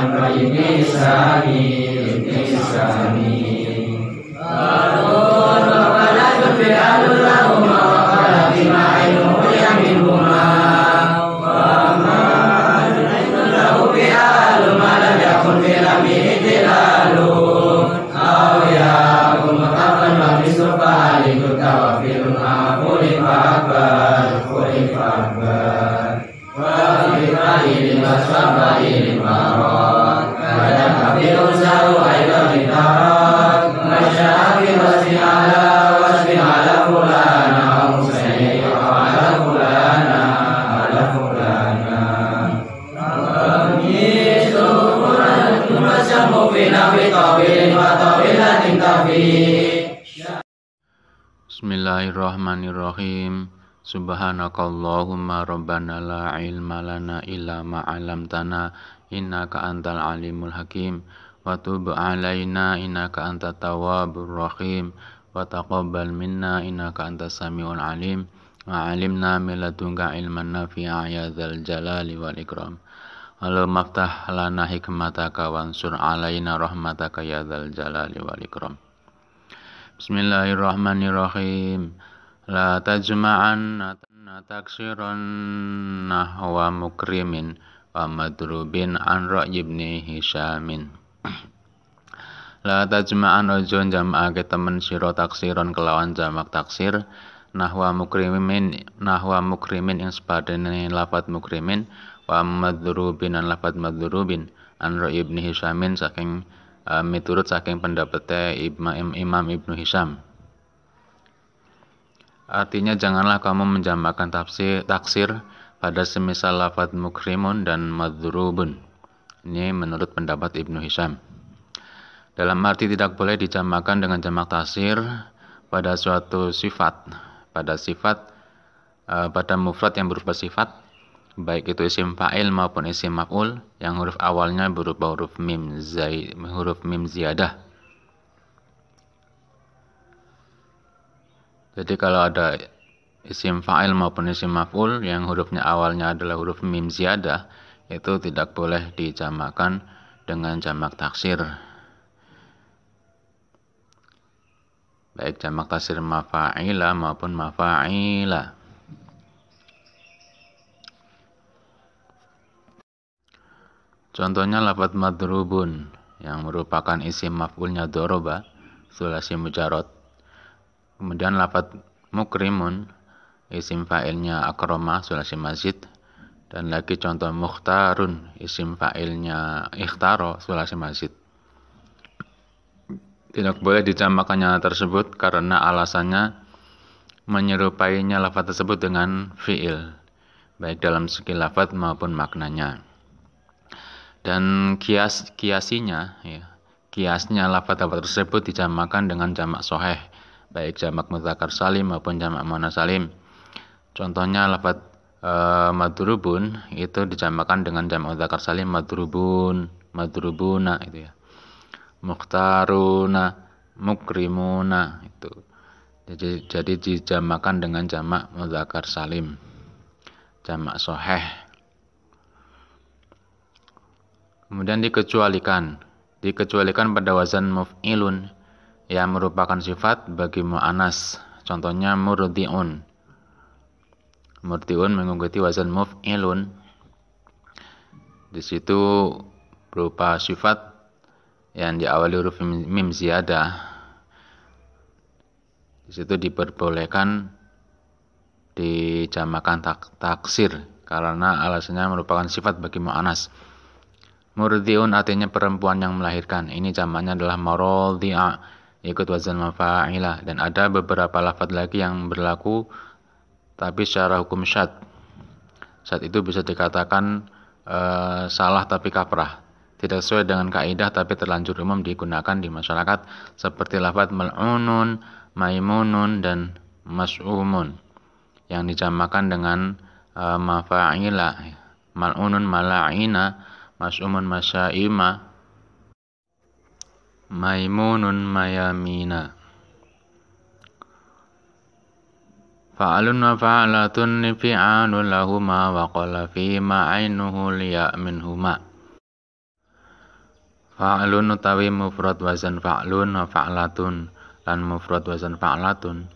amra ibni Sami Qarun wa waladun fi'alun lahuma wa qala bima'inu yaminhuma wa ma'inu lahu fi'alun ma lam yakun fi'lami tilalun aw yakun mutafan wa misrufa alikut tawafilun akulin fa'akbar wa fi'ilin wasfa'ilin marot kadang kafirun saru aidan litarat masyafi wasfi ala fulana musayyi ala fulana Nisu Quran Masyamu finafi tawilin wa tawilatin tafi Bismillahirrahmanirrahim. Subhanakallahumma rabbana la ilma lana illa ma 'allamtana innaka antal alimul hakim wa tub 'alaina innaka antat tawwabur rahim wa taqabbal minna innaka antas samiul alim wa 'allimna min ladunka ilman nafi'a ya dzal jalali wal ikram. Allahumma aftah lana hikmataka wansur 'alaina rahmataka ya dzal jalali wal ikram. Bismillahirrahmanirrahim. La tajma'an taksiran nahwa mukrimin wa madrubin an ra'y ibni Hisyamin. La tajma'an ojo jam'ake temen sira taksiran kelawan jamak taksir nahwa mukrimin ing sepadane lafat mukrimin wa madrubin an lafat madrubin an ra'y ibni Hisyamin saking miturut saking pendapatnya Imam Ibnu Hisyam. Artinya janganlah kamu menjamakkan taksir pada semisal lafaz mukrimun dan madrubun. Ini menurut pendapat Ibnu Hisyam. Dalam arti tidak boleh dijamakkan dengan jamak taksir pada suatu sifat, pada mufrad yang berupa sifat, baik itu isim fa'il maupun isim maf'ul yang huruf awalnya berupa huruf mim ziyadah. Jadi kalau ada isim fa'il maupun isim maf'ul yang hurufnya awalnya adalah huruf mim ziyadah, itu tidak boleh dijamakkan dengan jamak taksir. Baik jamak taksir mafa'ila maupun mafa'ila. Contohnya lafaz madrubun yang merupakan isim maf'ulnya doroba, sulasi mujarrad. Kemudian lafaz mukrimun isim fa'ilnya akrama, sulasi mazid. Dan lagi contoh mukhtarun isim fa'ilnya ikhtaro, sulasi mazid. Tidak boleh dijamakkannya tersebut karena alasannya menyerupainya lafaz tersebut dengan fi'il, baik dalam segi lafaz maupun maknanya. Dan kiasnya lafaz tersebut dijamakkan dengan jamak soheh, baik jamak mudzakkar salim maupun jamak muannas salim. Contohnya lafaz madrubun itu dijamakkan dengan jamak mudzakkar salim madrubuna itu ya. Mukhtaruna, mukrimuna itu. Jadi dijamakkan dengan jamak mudzakkar salim, jamak soheh. Kemudian dikecualikan pada wazan muf'ilun yang merupakan sifat bagi mu'anas. Contohnya murdi'un mengikuti wazan muf'ilun. Di situ berupa sifat yang diawali huruf mim ziyadah. Di situ diperbolehkan dijamakan taksir karena alasannya merupakan sifat bagi mu'anas. Murdi'un artinya perempuan yang melahirkan. Ini jamaknya adalah maradi'a, ikut wazan mafa'ilah. Dan ada beberapa lafaz lagi yang berlaku tapi secara hukum syad. Syad itu bisa dikatakan salah tapi kaprah, tidak sesuai dengan kaidah tapi terlanjur umum digunakan di masyarakat, seperti lafaz mal'unun, maimunun dan mas'umun yang dijamakkan dengan mafa'ilah. Mal'unun mala'ina, mas'umun masyaima, maimunun mayamina. Fa'alun wa fa'alatun fi'alun lahuma wa qala fi ma'ainuhu liya minhuma. Fa'lun utawi mufrad wazan fa'lun wa fa'latun lan mufrad wazan fa'latun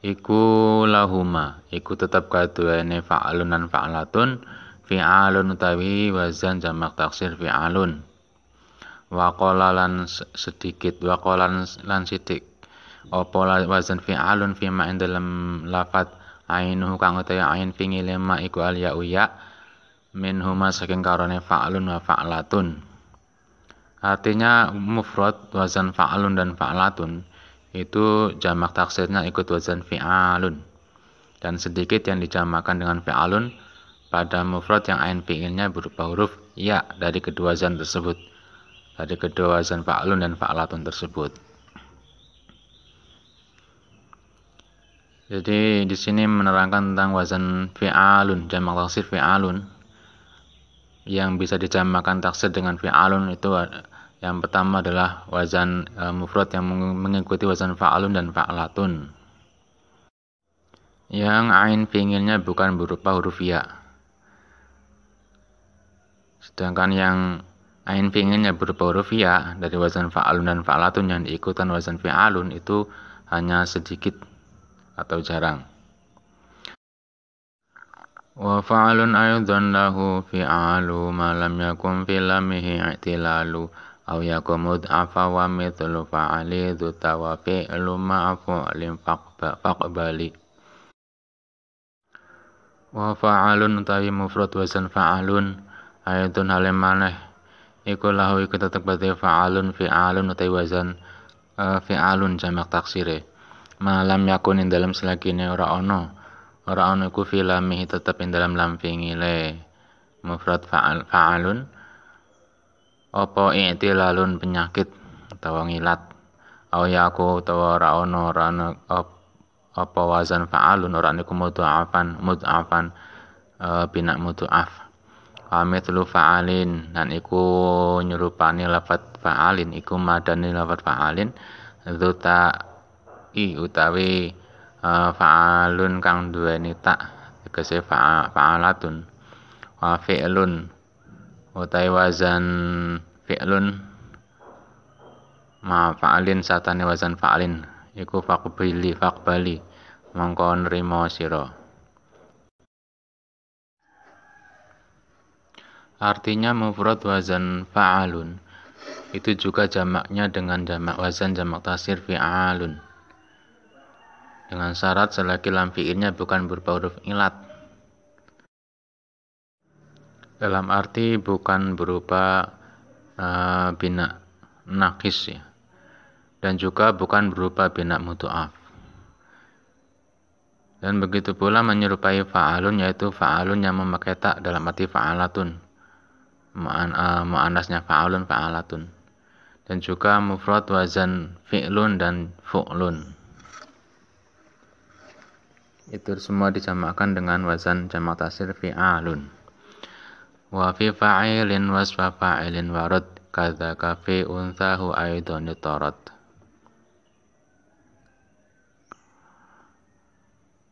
iku lahuma iku tetep kaduwene fa'lun lan fa'latun fi'alun utawi wazan jamak taksir fi'alun waqala lan sedikit waqalan lan sidik apa wazan fi'alun fima ing dalem lafat ainuhu kang utawi ain fi ngilema iku al ya uya minhuma saking karone fa'lun wa fa'latun. Artinya mufrad wazan fa'alun dan fa'latun itu jamak taksirnya ikut wazan fi'alun dan sedikit yang dijamakan dengan fi'alun pada mufrad yang ain fi'ilnya berupa huruf ya dari kedua wazan tersebut, dari kedua wazan fa'alun dan fa'latun tersebut. Jadi di sini menerangkan tentang wazan fi'alun, jamak taksir fi'alun yang bisa dijamakan taksir dengan fi'alun itu yang pertama adalah wazan mufrad yang mengikuti wazan fa'alun dan fa'latun. Yang ain fi'ilnya bukan berupa huruf ya. Sedangkan yang ain fi'ilnya berupa huruf ya dari wazan fa'alun dan fa'latun yang diikutkan wazan fi'alun itu hanya sedikit atau jarang. Wa fa'alun aydan lahu fi'alu ma lam yakun fi lamihi i'tilalu aw yakumud afa wa mithlu fa'ali dhu tawafi ma'afu lim faqbali. Wa fa'alun utawi mufrad wazan fa'alun ayatun halim maneh iku lahu iku tetep bate fa'alun fi'alun utawi wazan fi'alun jamak taksire malam yakun ing dalem selagine ora ana iku filamihi tetep ing dalem lam fi'ile mufrad fa'alun apa i'tilalun penyakit utawa ngilat aw yaku utawa ora ana apa wazan fa'alun ora niku mudha'afan bina mudha'af mithlu fa'alin dan iku nyerupani lafaz fa'alin iku madani lafaz fa'alin dzuta utawi fa'alun kang duweni tak tegese fa'alatun wa fi'lun utawi wazan fi'lun ma fa'alin satane wazan fa'alin iku faqbali mongko nrimo sira. Artinya mufrad wazan fa'alun itu juga jamaknya dengan jamak wazan jamak taksir fi'alun dengan syarat selagi lam fi'ilnya bukan berupa huruf ilat, dalam arti bukan berupa bina nakis ya, dan juga bukan berupa bina mudha'af. Dan begitu pula menyerupai fa'alun yaitu fa'alun yang memakai tak dalam arti fa'alatun, mu'annasnya fa'alun fa'alatun, dan juga mufrad wazan fi'lun dan fu'lun. Itu semua dijamakkan dengan wazan jamak taksir fi'alun. Wa fi fa'ilin wasfa fa'ilin warad kadzaka fi unthahu aidan yutarat.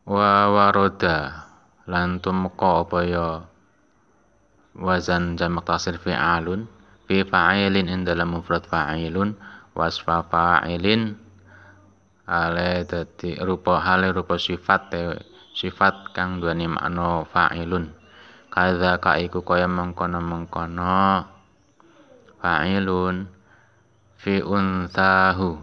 Wa waroda lan tumeka apa ya wazan jamak taksir fi'alun fi fa'ilin ing dalam mufrad fa'ilun wasfa fa'ilin hale rupa sifat kang duweni makna fa'ilun kadza ka iku kaya mengkono fa'ilun fi unthahu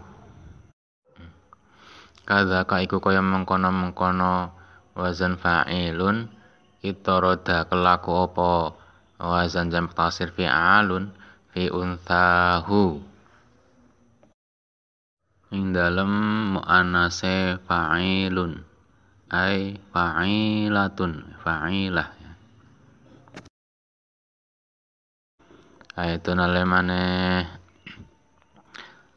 kadza ka iku kaya mengkono wazan fa'ilun itaroda kelaku apa wazan jamak taksir fi'alun fi unthahu ing dalem muannase fa'ilun ai fa'ilatun fa'ilah ayatun alemane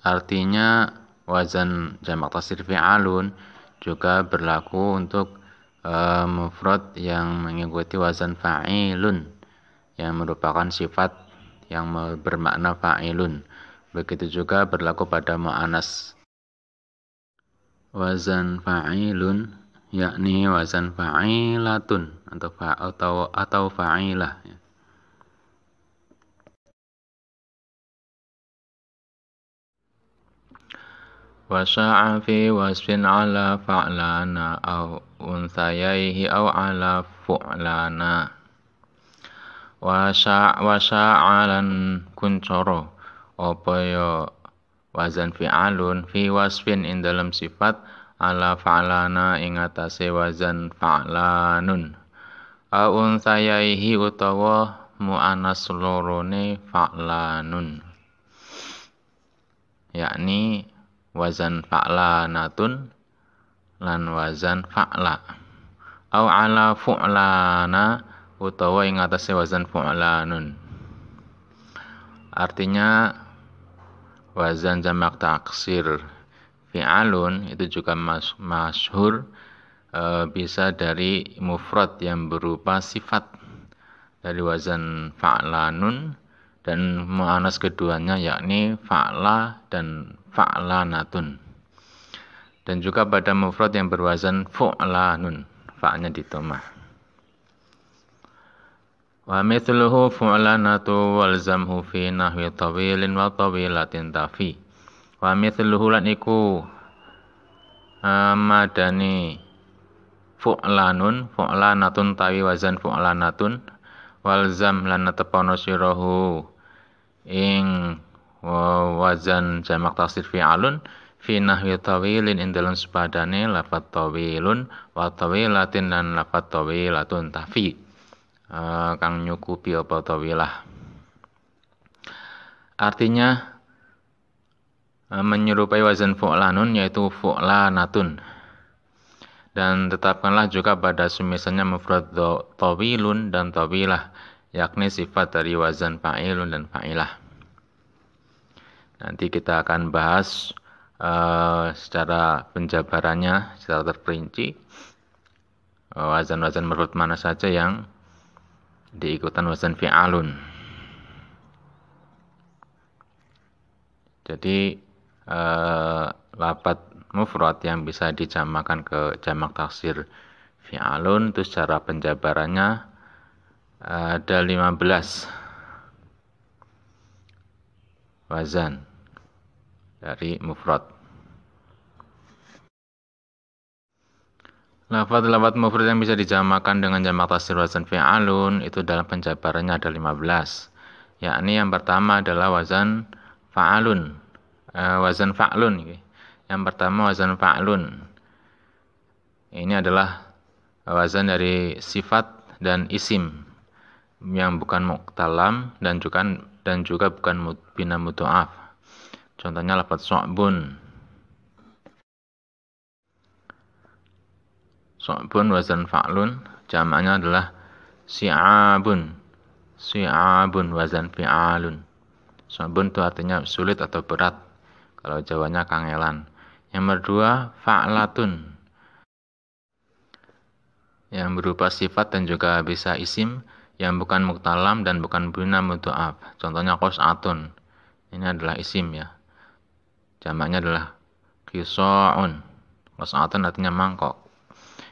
artinya wazan jamak taksir fi'alun juga berlaku untuk mufrad yang mengikuti wazan fa'ilun yang merupakan sifat yang bermakna fa'ilun. Begitu juga berlaku pada mu'annas wazan fa'ilun yakni wazan fa'ilatun atau fa'ilah. Wasya'a fi wasfin ala fa'lana au unsayaihi au ala fu'lana. Wasya'alan kuncoro apa ya wazan fi'alun fi wasfin ing dalam sifat ala fa'lana ing atase wazan fa'lanun. Au unsayaihi utawa mu'anas lorone fa'lanun. Yakni wazan fa'lanatun lan wazan fa'la. Au ala fu'lana utawa ing atase wazan fu'lanun. Artinya wazan jamak taksir fi'alun itu juga masyhur bisa dari mufrad yang berupa sifat dari wazan fa'lanun dan mu'anas keduanya yakni fa'la dan fa'lanatun. Dan juga pada mufrad yang berwazan fu'lanun, fa'nya ditomah. Wa mithluhu fu'lanatu walzamhu fi nahwi tawilin wa tawilatin tafi. Wa mithluhu lan iku madani fu'lanatun tawi wazan fu'lanatun walzam lan tepono sirahu ing wazan jamak taksir fi'alun fi nahwi tawilin ing dalam sepadane lafadz tawilun wa tawilatin lan lafadz tawilatun tafi kang nyukupi apa tawilah. Artinya menyerupai wazan fu'lanun yaitu fu'lanatun. Dan tetapkanlah juga pada semisalnya mufrad tawilun dan tawilah yakni sifat dari wazan fa'ilun dan fa'ilah. Nanti kita akan bahas secara penjabarannya secara terperinci wazan-wazan mufrad mana saja yang diikutan wazan fi'alun. Jadi lafadz mufrad yang bisa dijamakan ke jamak taksir fi'alun itu secara penjabarannya ada 15 wazan dari mufrad. Lafadz mufrad yang bisa dijamakan dengan jamak taksir wazan fi'alun itu dalam penjabarannya ada 15. Yakni yang pertama adalah wazan fa'alun. Wazan fa'lun. Yang pertama wazan fa'lun. Ini adalah wazan dari sifat dan isim yang bukan mu'talam dan juga bukan bina mudha'af. Contohnya lafadz su'bun. Su'bun wazan fa'lun, jamaknya adalah si'abun. Si'abun wazan fi'alun. Su'bun itu artinya sulit atau berat. Kalau Jawanya kangelan. Yang kedua fa'latun. Yang berupa sifat dan juga bisa isim yang bukan mu'talam dan bukan bina mudha'af. Contohnya qas'atun. Ini adalah isim ya. Jamaknya adalah qisa'un. Qas'atun artinya mangkok.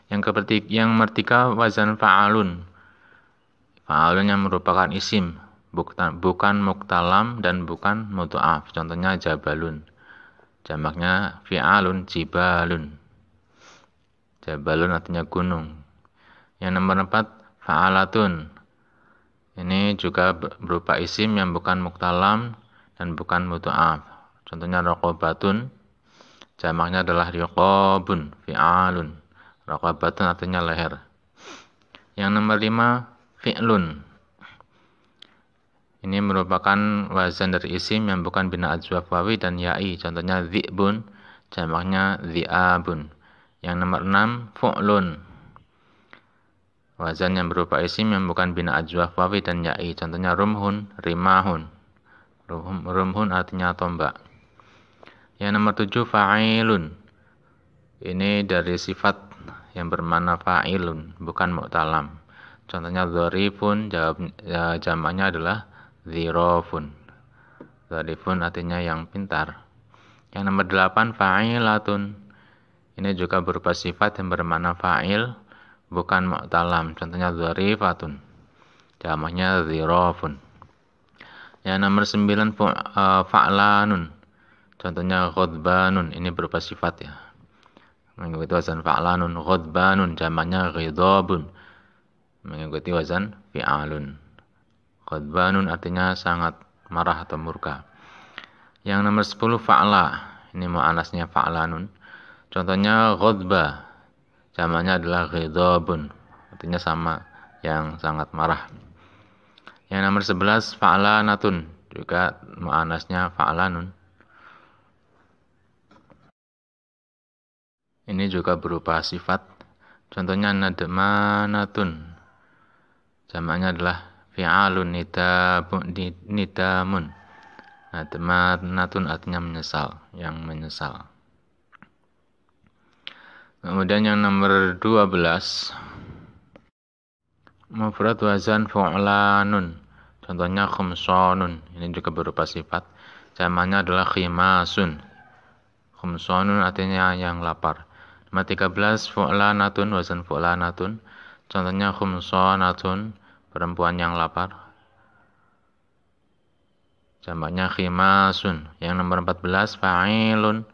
Yang ketiga wazan fa'alun. Fa'alun yang merupakan isim, bukan mu'talam dan bukan mudha'af. Contohnya jabalun. Jamaknya fi'alun jibalun. Jabalun artinya gunung. Yang nomor 4 fa'alatun. Ini juga berupa isim yang bukan mu'talam dan bukan mudha'af. Contohnya raqabatun. Jamaknya adalah riqabun, fi'alun. Raqabatun artinya leher. Yang nomor 5 fi'lun. Ini merupakan wazan dari isim yang bukan bina ajwaf wawi dan ya'i. Contohnya dhi'bun, jamaknya dhi'abun. Yang nomor 6 fu'lun. Wazan yang berupa isim yang bukan bina ajwaf wawi dan ya'i. Contohnya rumhun, rimahun. Rumhun artinya tombak. Yang nomor 7 fa'ilun. Ini dari sifat yang bermakna fa'ilun, bukan mu'talam. Contohnya dzarifun, jamaknya adalah dzirafun. Dzarifun artinya yang pintar. Yang nomor 8 fa'ilatun. Ini juga berupa sifat yang bermakna fa'il, bukan mu'talam. Contohnya dzarifatun. Jamaknya dzirafun. Yang nomor 9 fa'lanun. Contohnya ghadbanun, ini berupa sifat ya. Mengikuti wazan fa'lanun. Ghadbanun jamaknya ghidabun, mengikuti wazan fi'alun. Ghadbanun artinya sangat marah atau murka. Yang nomor 10 fa'la, ini mu'anasnya fa'lanun. Contohnya ghadba, jamaknya adalah ghidabun, artinya sama, yang sangat marah. Yang nomor 11 fa'lanatun, juga mu'anasnya fa'lanun. Ini juga berupa sifat. Contohnya nadmanatun, jamaknya adalah fi'alun nidamun. Nadmanatun artinya menyesal, yang menyesal. Kemudian yang nomor 12 mufrad wazan fu'lanun. Contohnya khumsanun, ini juga berupa sifat. Jamaknya adalah khimasun. Khumsanun artinya yang lapar. Nomor 13 fu'lanatun, wazan fu'lanatun. Contohnya khumsanatun, perempuan yang lapar. Jamaknya khimasun. Yang nomor 14 fa'ilun.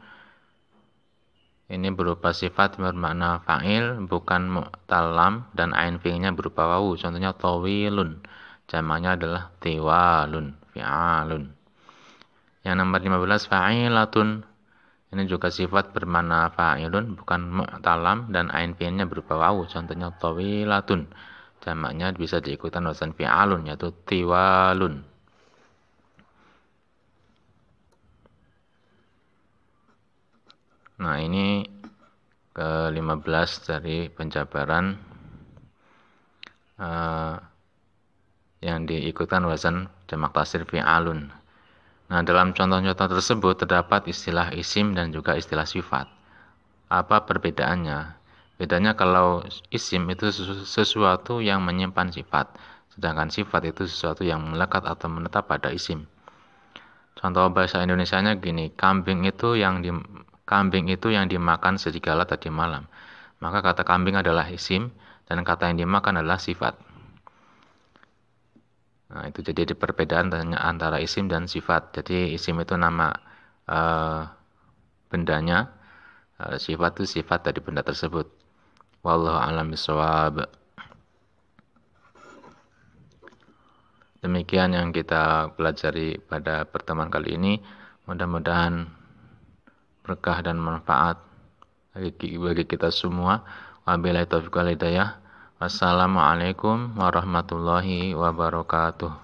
Ini berupa sifat bermakna fa'il, bukan mu'talam, dan ain fi'ilnya berupa wawu. Contohnya tawilun, jamaknya adalah tiwalun, fi'alun. Yang nomor 15 fa'ilatun. Ini juga sifat bermakna fa'ilun, bukan mu'talam, dan ain fi'ilnya berupa wawu. Contohnya tawilatun, jamaknya bisa diikutan wazan fi'alun, yaitu tiwalun. Nah, ini ke-15 dari penjabaran yang diikutan wazan jamak taksir fi'alun. Nah, dalam contoh-contoh tersebut terdapat istilah isim dan juga istilah sifat. Apa perbedaannya? Bedanya kalau isim itu sesuatu yang menyimpan sifat, sedangkan sifat itu sesuatu yang melekat atau menetap pada isim. Contoh bahasa Indonesianya gini, kambing itu yang dimakan serigala tadi malam. Maka kata kambing adalah isim dan kata yang dimakan adalah sifat. Nah, itu jadi perbedaan antara isim dan sifat. Jadi isim itu nama bendanya, sifat itu sifat dari benda tersebut. Wallahu a'lam bishawab. Demikian yang kita pelajari pada pertemuan kali ini. Mudah-mudahan berkah dan manfaat bagi kita semua. Wabillahi taufiq wal hidayah. Wassalamualaikum warahmatullahi wabarakatuh.